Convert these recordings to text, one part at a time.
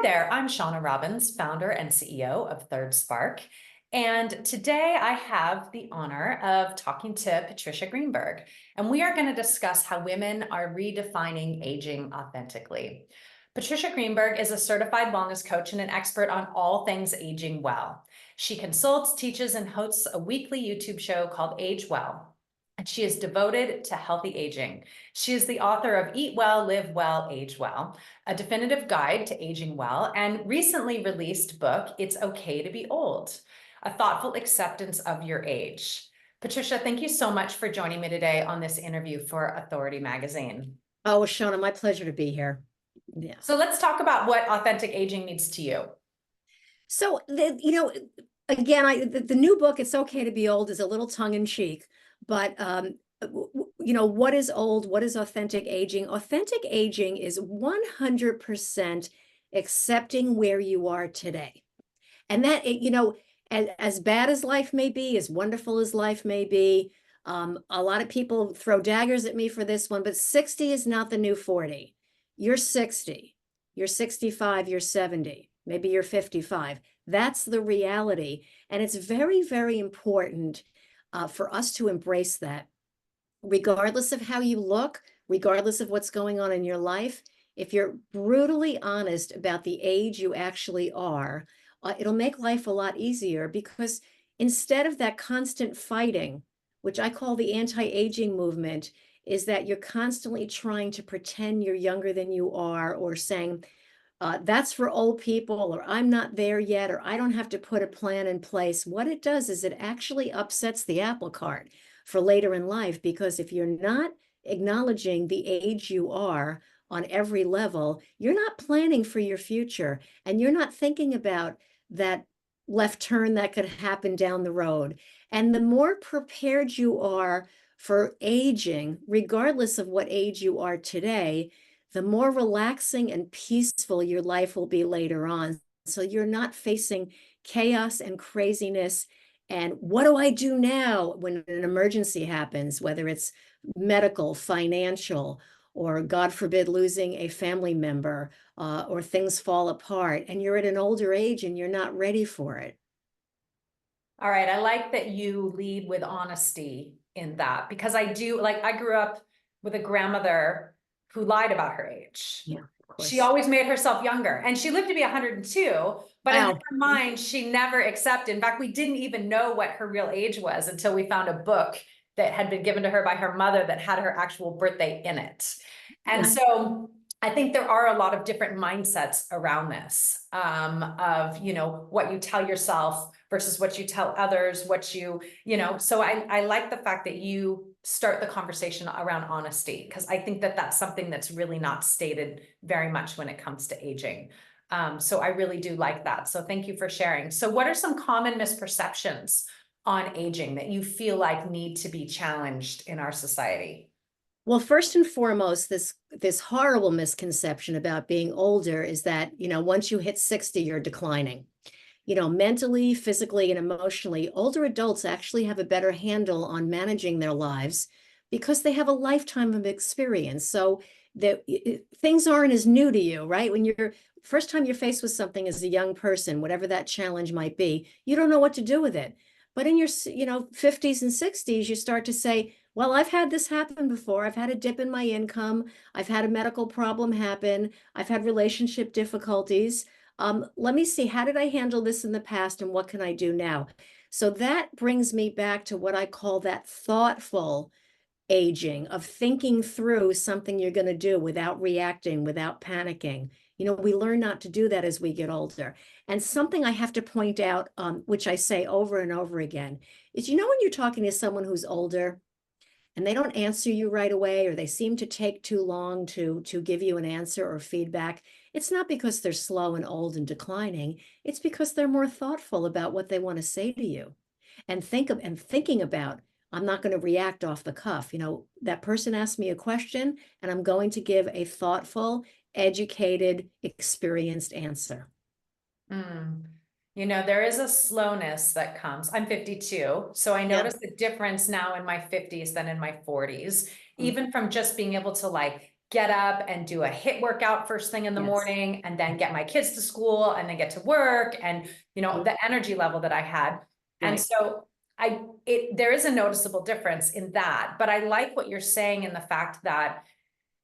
Hi there, I'm Shawna Robins, founder and CEO of Third Spark. And today I have the honor of talking to Patricia Greenberg, and we are going to discuss how women are redefining aging authentically. Patricia Greenberg is a certified wellness coach and an expert on all things aging well. She consults, teaches, and hosts a weekly YouTube show called Age Well, and she is devoted to healthy aging. She is the author of Eat Well, Live Well, Age Well, a definitive guide to aging well, and recently released book, It's Okay to Be Old, a thoughtful acceptance of your age. Patricia, thank you so much for joining me today on this interview for Authority Magazine. Oh, Shawna, my pleasure to be here. Yeah. So let's talk about what authentic aging means to you. So, again, the new book, It's Okay to Be Old, is a little tongue in cheek, but what is old? What is authentic aging? Authentic aging is 100% accepting where you are today. And that, as bad as life may be, as wonderful as life may be, a lot of people throw daggers at me for this one, but 60 is not the new 40. You're 60, you're 65, you're 70, maybe you're 55. That's the reality. And it's very, very important for us to embrace that, regardless of how you look, regardless of what's going on in your life. If you're brutally honest about the age you actually are, it'll make life a lot easier, because instead of that constant fighting, which I call the anti-aging movement, is that you're constantly trying to pretend you're younger than you are, or saying, that's for old people, or I'm not there yet, or I don't have to put a plan in place. What it does is it actually upsets the apple cart for later in life, because if you're not acknowledging the age you are on every level, you're not planning for your future, and you're not thinking about that left turn that could happen down the road. And the more prepared you are for aging, regardless of what age you are today, the more relaxing and peaceful your life will be later on. So you're not facing chaos and craziness. And what do I do now when an emergency happens, whether it's medical, financial, or God forbid, losing a family member, or things fall apart, and you're at an older age and you're not ready for it. All right, I like that you lead with honesty in that, because I grew up with a grandmother who lied about her age. Yeah, of course. She always made herself younger, and she lived to be 102, but in Wow. her mind, she never accepted. In fact, we didn't even know what her real age was until we found a book that had been given to her by her mother that had her actual birthday in it. And so I think there are a lot of different mindsets around this, of, what you tell yourself versus what you tell others, so I like the fact that you start the conversation around honesty, because I think that that's something that's really not stated very much when it comes to aging. So I really do like that. So thank you for sharing. So what are some common misperceptions on aging that you feel like need to be challenged in our society? Well, first and foremost, this horrible misconception about being older is that, once you hit 60, you're declining. Mentally, physically, and emotionally, older adults actually have a better handle on managing their lives because they have a lifetime of experience. So that things aren't as new to you, right? When you're first time you're faced with something as a young person, whatever that challenge might be, you don't know what to do with it. But in your, 50s and 60s, you start to say, well, I've had this happen before. I've had a dip in my income. I've had a medical problem happen. I've had relationship difficulties. Let me see, how did I handle this in the past, and what can I do now? So that brings me back to what I call that thoughtful aging, of thinking through something you're going to do without reacting, without panicking. We learn not to do that as we get older. And something I have to point out, which I say over and over again, is, when you're talking to someone who's older and they don't answer you right away, or they seem to take too long to give you an answer or feedback, it's not because they're slow and old and declining. It's because they're more thoughtful about what they want to say to you, and thinking about, I'm not going to react off the cuff. That person asked me a question, and I'm going to give a thoughtful, educated, experienced answer. There is a slowness that comes. I'm 52, so I notice the difference now in my 50s than in my 40s, even from just being able to get up and do a HIIT workout first thing in the Yes. morning, and then get my kids to school and then get to work, and the energy level that I had. And Right. so there is a noticeable difference in that, but I like what you're saying in the fact that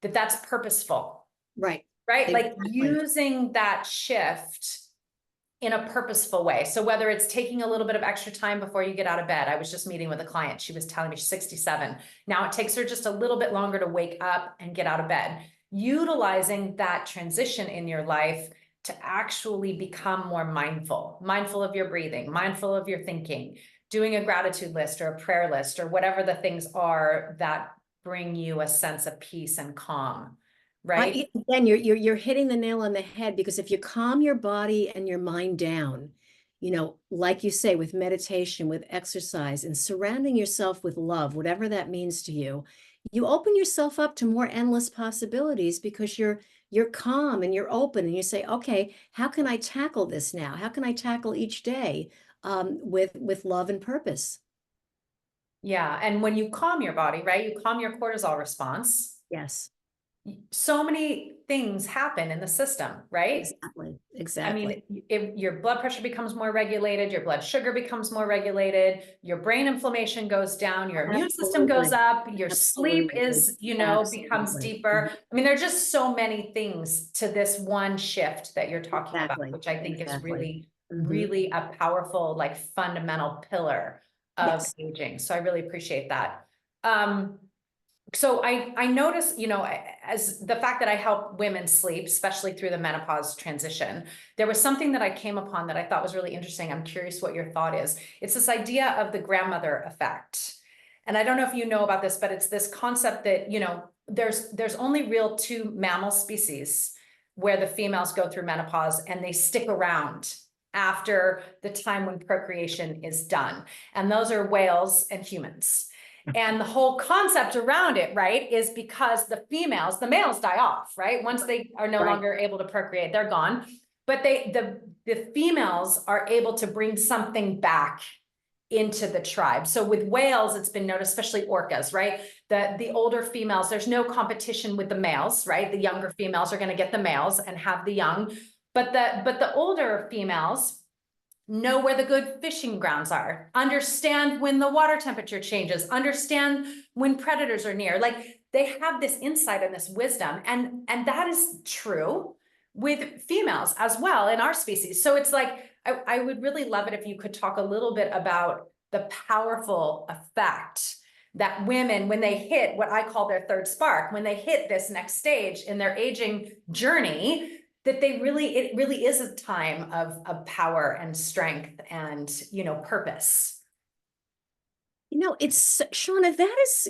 that's purposeful, Right. right? Like Exactly. using that shift in a purposeful way. So whether it's taking a little bit of extra time before you get out of bed. I was just meeting with a client. She was telling me she's 67. Now it takes her just a little bit longer to wake up and get out of bed. Utilizing that transition in your life to actually become more mindful of your breathing, mindful of your thinking, doing a gratitude list or a prayer list or whatever the things are that bring you a sense of peace and calm, right? Again, you're hitting the nail on the head, because if you calm your body and your mind down, like you say, with meditation, with exercise, and surrounding yourself with love, whatever that means to you, you open yourself up to more endless possibilities, because you're calm and you're open and you say, okay, how can I tackle this now? How can I tackle each day with love and purpose? Yeah. And when you calm your body, right, you calm your cortisol response, Yes, so many things happen in the system, right? exactly, I exactly. mean, if your blood pressure becomes more regulated, your blood sugar becomes more regulated, your brain inflammation goes down, your immune system goes Absolutely, up, your sleep absolutely, is, becomes absolutely. deeper. I mean, there's just so many things to this one shift that you're talking about, Exactly, which I think is exactly. really, Hmm. really a powerful, like fundamental pillar of Yes. aging. So I really appreciate that. Um, so I notice, as the fact that I help women sleep, especially through the menopause transition, there was something that I came upon that I thought was really interesting. I'm curious what your thought is. It's this idea of the grandmother effect. And I don't know if you know about this, but it's this concept that, there's only real two mammal species where the females go through menopause and they stick around after the time when procreation is done. And those are whales and humans. And the whole concept around it, right, is because the males die off, right? Once they are no Right. longer able to procreate, they're gone. But the females are able to bring something back into the tribe. So with whales, it's been noticed, especially orcas, right? The older females, there's no competition with the males, right? The younger females are going to get the males and have the young. But the older females know where the good fishing grounds are, understand when the water temperature changes, understand when predators are near. Like they have this insight and this wisdom, and that is true with females as well in our species. So it's like I would really love it if you could talk a little bit about the powerful effect that women, when they hit what I call their third spark, when they hit this next stage in their aging journey, that it really is a time of power and strength and, purpose. It's Shawna,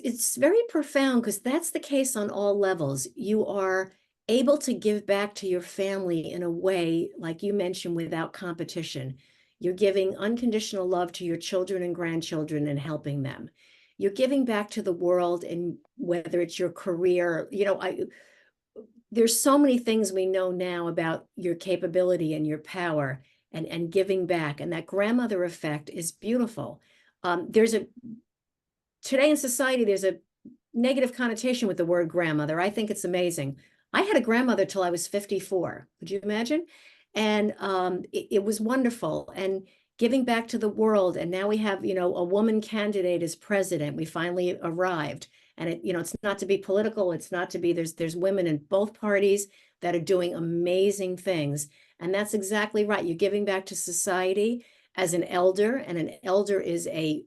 it's very profound, because that's the case on all levels. You are able to give back to your family in a way, like you mentioned, without competition. You're giving unconditional love to your children and grandchildren and helping them. You're giving back to the world, and whether it's your career, there's so many things we know now about your capability and your power, and giving back. And that grandmother effect is beautiful. Today in society, there's a negative connotation with the word grandmother. I think it's amazing. I had a grandmother till I was 54. Could you imagine? And it was wonderful. And giving back to the world. And now we have, a woman candidate as president. We finally arrived. And it's not to be political. It's not to be, there's women in both parties that are doing amazing things. And that's exactly right. You're giving back to society as an elder, and an elder is a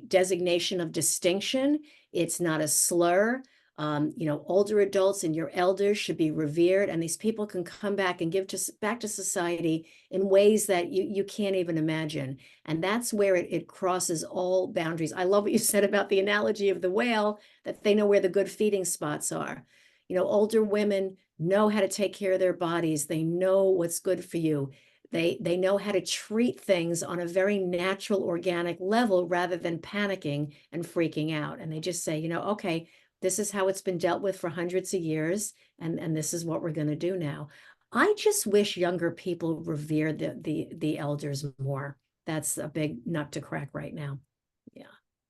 designation of distinction. It's not a slur. Older adults and your elders should be revered, and these people can come back and give back to society in ways that you can't even imagine. And that's where it crosses all boundaries. I love what you said about the analogy of the whale, that they know where the good feeding spots are. Older women know how to take care of their bodies. They know what's good for you. They know how to treat things on a very natural, organic level, rather than panicking and freaking out. And they just say, okay, this is how it's been dealt with for hundreds of years, and this is what we're going to do now. I just wish younger people revere the elders more. That's a big nut to crack right now. Yeah.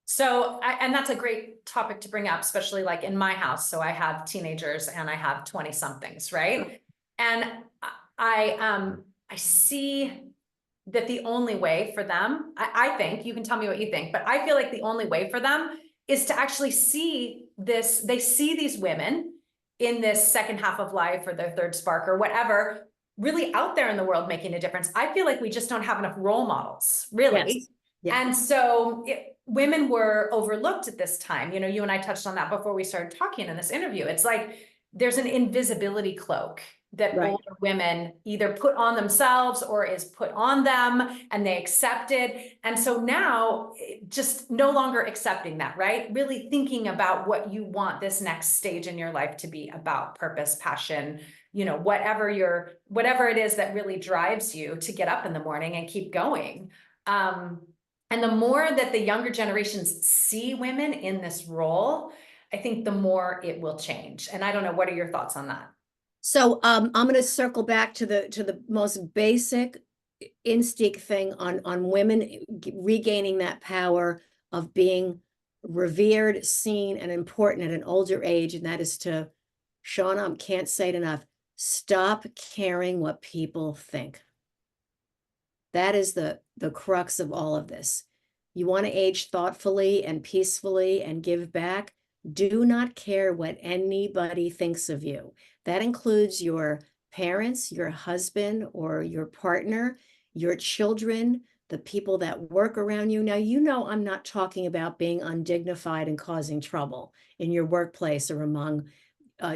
So, and that's a great topic to bring up, especially like in my house. So I have teenagers and I have 20 somethings, right? And I see that the only way for them, I think, you can tell me what you think, but I feel like the only way for them is to actually see this. They see these women in this second half of life or their third spark or whatever, really out there in the world making a difference. I feel like we just don't have enough role models, really. Yes. Yeah. And so women were overlooked at this time. You know, you and I touched on that before we started talking in this interview. It's like there's an invisibility cloak that Right. older women either put on themselves or is put on them, and they accept it. And so now just no longer accepting that, right? Really thinking about what you want this next stage in your life to be about: purpose, passion, you know, whatever it is that really drives you to get up in the morning and keep going. And the more that the younger generations see women in this role, I think the more it will change. And I don't know, what are your thoughts on that? So I'm going to circle back to the most basic instinct thing on women regaining that power of being revered, seen, and important at an older age, and that is to, Shawna, I can't say it enough, stop caring what people think. That is the crux of all of this. You want to age thoughtfully and peacefully and give back. Do not care what anybody thinks of you. That includes your parents, your husband or your partner, your children, the people that work around you. Now, you know, I'm not talking about being undignified and causing trouble in your workplace or among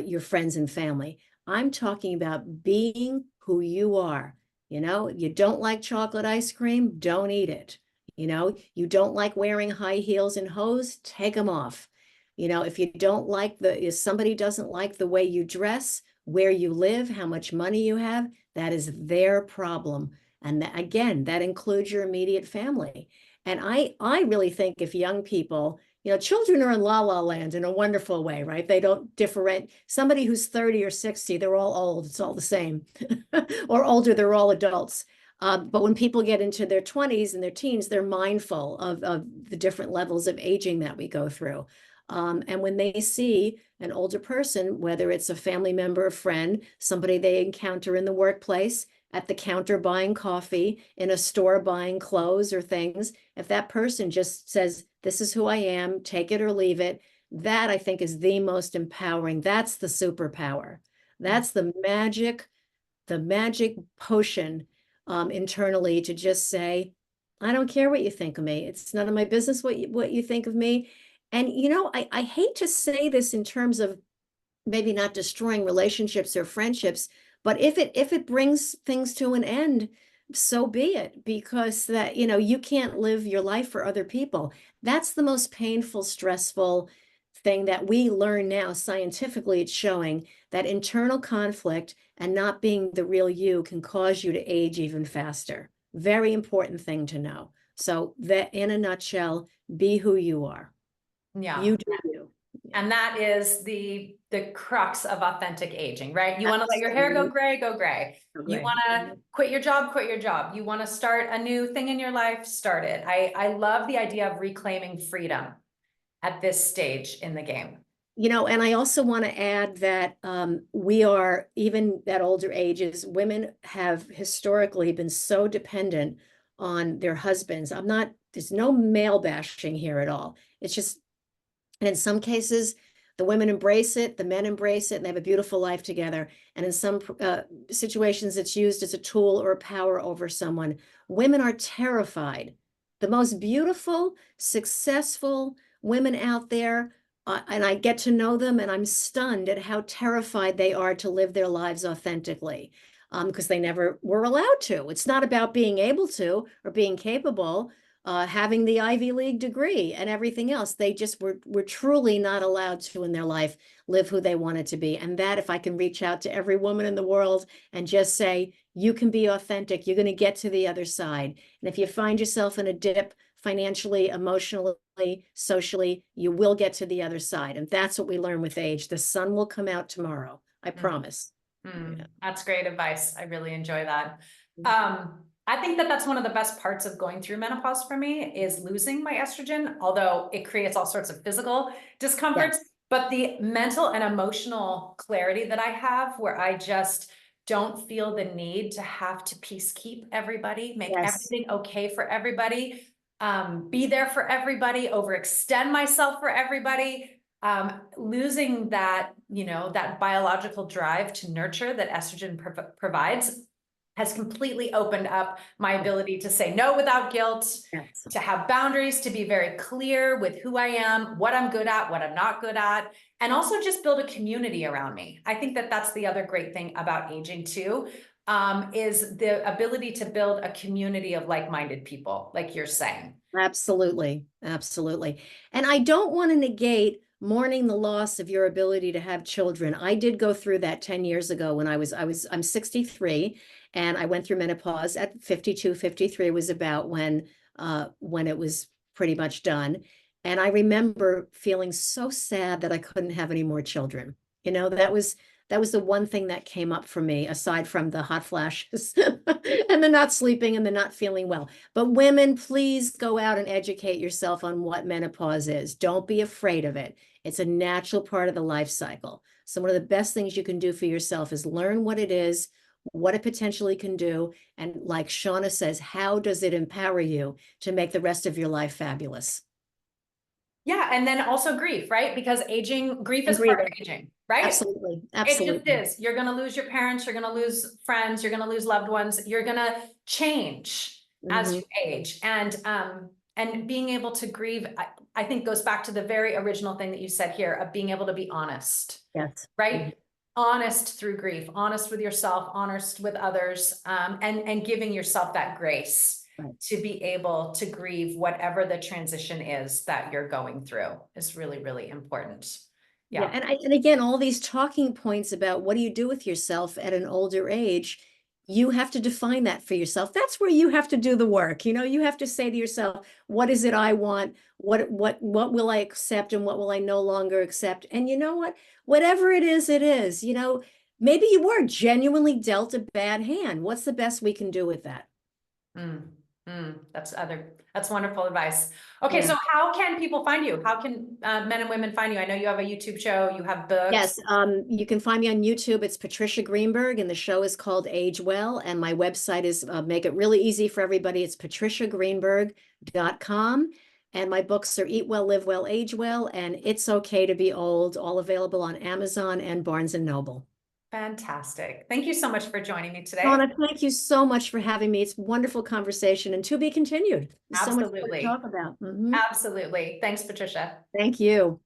your friends and family. I'm talking about being who you are. You know, you don't like chocolate ice cream, don't eat it. You know, you don't like wearing high heels and hose, take them off. You know, if you don't like if somebody doesn't like the way you dress, where you live, how much money you have, that is their problem. And that, again, that includes your immediate family. And I really think if young people, you know, children are in la la land in a wonderful way, right? They don't different. Somebody who's 30 or 60, they're all old. It's all the same. Or older, they're all adults. But when people get into their 20s and their teens, they're mindful of the different levels of aging that we go through. And when they see an older person, whether it's a family member, a friend, somebody they encounter in the workplace, at the counter buying coffee, in a store buying clothes or things, if that person just says, this is who I am, take it or leave it, that I think is the most empowering. That's the superpower. That's the magic potion internally to just say, I don't care what you think of me. It's none of my business what you think of me. And, you know, I hate to say this in terms of maybe not destroying relationships or friendships, but if it brings things to an end, so be it, because that, you know, you can't live your life for other people. That's the most painful, stressful thing that we learn now. Scientifically, it's showing that internal conflict and not being the real you can cause you to age even faster. Very important thing to know. So that, in a nutshell, be who you are. Yeah. You do you. Yeah. And that is the crux of authentic aging, right? You want to let your hair go gray, go gray. You want to quit your job, quit your job. You want to start a new thing in your life, start it. I love the idea of reclaiming freedom at this stage in the game. You know, and I also want to add that we are, even at older ages, women have historically been so dependent on their husbands. There's no male bashing here at all. It's just, and in some cases, the women embrace it, the men embrace it, and they have a beautiful life together. And in some situations, it's used as a tool or a power over someone. Women are terrified. The most beautiful, successful women out there, and I get to know them, and I'm stunned at how terrified they are to live their lives authentically, because they never were allowed to. It's not about being able to or being capable. Having the Ivy League degree and everything else. They just were truly not allowed to in their life live who they wanted to be. And that, if I can reach out to every woman in the world and just say, you can be authentic, you're going to get to the other side. And if you find yourself in a dip financially, emotionally, socially, you will get to the other side. And that's what we learn with age. The sun will come out tomorrow. I promise. That's great advice. I really enjoy that. I think that that's one of the best parts of going through menopause for me is losing my estrogen, although it creates all sorts of physical Yeah. discomforts. But the mental and emotional clarity that I have, where I just don't feel the need to have to peacekeep everybody, make Yes. everything okay for everybody, be there for everybody, overextend myself for everybody. Losing that, that biological drive to nurture that estrogen provides has completely opened up my ability to say no without guilt, Yes. to have boundaries, to be very clear with who I am, what I'm good at, what I'm not good at, and also just build a community around me. I think that that's the other great thing about aging too, is the ability to build a community of like-minded people, like you're saying. Absolutely. Absolutely. And I don't want to negate mourning the loss of your ability to have children. I did go through that 10 years ago when I'm 63 and I went through menopause at 52, 53 was about when it was pretty much done. And I remember feeling so sad that I couldn't have any more children. You know, that was the one thing that came up for me, aside from the hot flashes and the not sleeping and the not feeling well. But women, please go out and educate yourself on what menopause is. Don't be afraid of it. It's a natural part of the life cycle. So one of the best things you can do for yourself is learn what it is, what it potentially can do, and like Shawna says, how does it empower you to make the rest of your life fabulous? Yeah, and then also grief, right? Because grief And is part of grieving. aging, right? Absolutely. It just Absolutely. is. You're going to lose your parents. You're going to lose friends. You're going to lose loved ones. You're going to change as Hmm. you age. And being able to grieve, I think goes back to the very original thing that you said here of being able to be honest, Yes. Mhm. right? Honest through grief, honest with yourself, honest with others, and giving yourself that grace Right. to be able to grieve whatever the transition is that you're going through is really, really important. Yeah, Yeah. and again, all these talking points about what do you do with yourself at an older age, you have to define that for yourself. That's where you have to do the work. You know, you have to say to yourself, what is it I want? What will I accept and what will I no longer accept? And you know what? Whatever it is, it is. You know, maybe you were genuinely dealt a bad hand. What's the best we can do with that? Mm, that's wonderful advice. Okay, Yeah. so how can people find you? How can men and women find you? I know you have a YouTube show, you have books. Yes, you can find me on YouTube. It's Patricia Greenberg, and the show is called Age Well. And my website is make it really easy for everybody. It's patriciagreenberg.com. And my books are Eat Well, Live Well, Age Well, and It's Okay to Be Old, all available on Amazon and Barnes and Noble. Fantastic. Thank you so much for joining me today. Donna, thank you so much for having me. It's a wonderful conversation and to be continued. There's so much more to Absolutely. talk about. Mhm. Absolutely. Thanks, Patricia. Thank you.